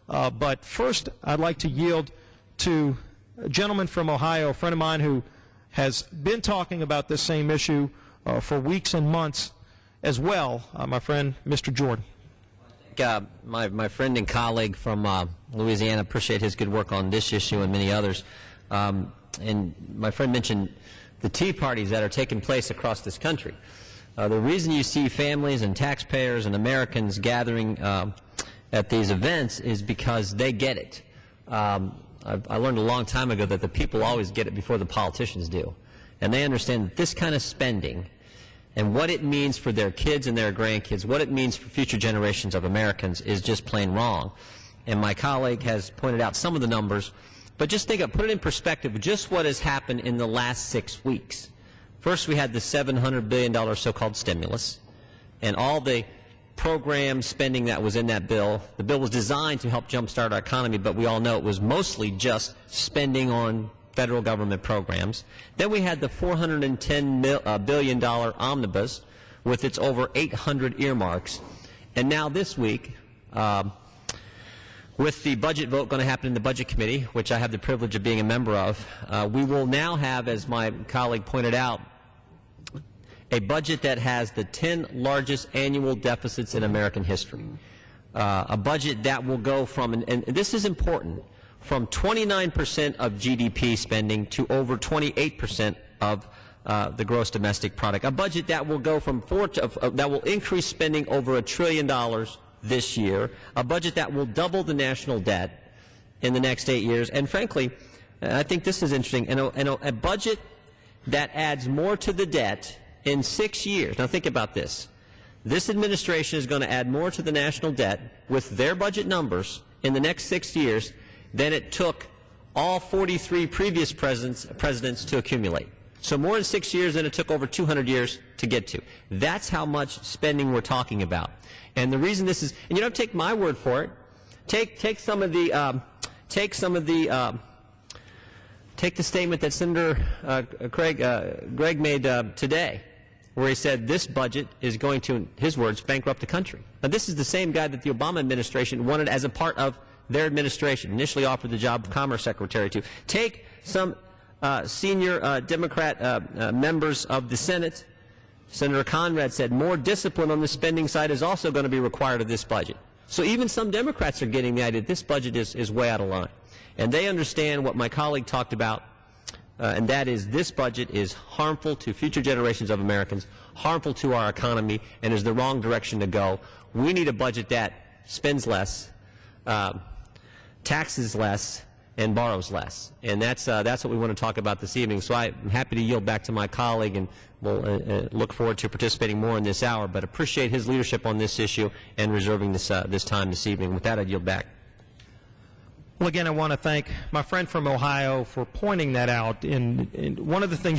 But first, I'd like to yield to a gentleman from Ohio, a friend of mine who has been talking about this same issue for weeks and months as well, my friend, Mr. Jordan. My friend and colleague from Louisiana, appreciate his good work on this issue and many others. And my friend mentioned the tea parties that are taking place across this country. The reason you see families and taxpayers and Americans gathering at these events is because they get it. I learned a long time ago that the people always get it before the politicians do. And they understand that this kind of spending and what it means for their kids and their grandkids, what it means for future generations of Americans is just plain wrong. And my colleague has pointed out some of the numbers, but just put it in perspective of just what has happened in the last 6 weeks. First, we had the $700 billion so-called stimulus, and all the program spending that was in that bill. The bill was designed to help jumpstart our economy, but we all know it was mostly just spending on federal government programs. Then we had the $410 billion omnibus with its over 800 earmarks. And now this week, with the budget vote going to happen in the Budget Committee, which I have the privilege of being a member of, we will now have, as my colleague pointed out, a budget that has the 10 largest annual deficits in American history. A budget that will go from, and this is important, from 29% of GDP spending to over 28% of the gross domestic product. A budget that will go from that will increase spending over $1 trillion this year. A budget that will double the national debt in the next 8 years. And frankly, I think this is interesting. And a budget that adds more to the debt in 6 years. Now think about this. This administration is going to add more to the national debt with their budget numbers in the next 6 years than it took all 43 previous presidents to accumulate. So more in 6 years than it took over 200 years to get to. That's how much spending we're talking about. And the reason this is, and you don't take my word for it. Take the statement that Senator Gregg made today, where he said this budget is going to, in his words, bankrupt the country. Now, this is the same guy that the Obama administration wanted as a part of their administration, initially offered the job of Commerce Secretary to. Take some senior Democrat members of the Senate. Senator Conrad said more discipline on the spending side is also going to be required of this budget. So even some Democrats are getting the idea that this budget is way out of line. And they understand what my colleague talked about, and that is this budget is harmful to future generations of Americans, harmful to our economy, and is the wrong direction to go. We need a budget that spends less, taxes less, and borrows less. And that's what we want to talk about this evening. So I'm happy to yield back to my colleague, and we'll look forward to participating more in this hour, but appreciate his leadership on this issue and reserving this time this evening. With that, I yield back. Well, again, I want to thank my friend from Ohio for pointing that out. And one of the things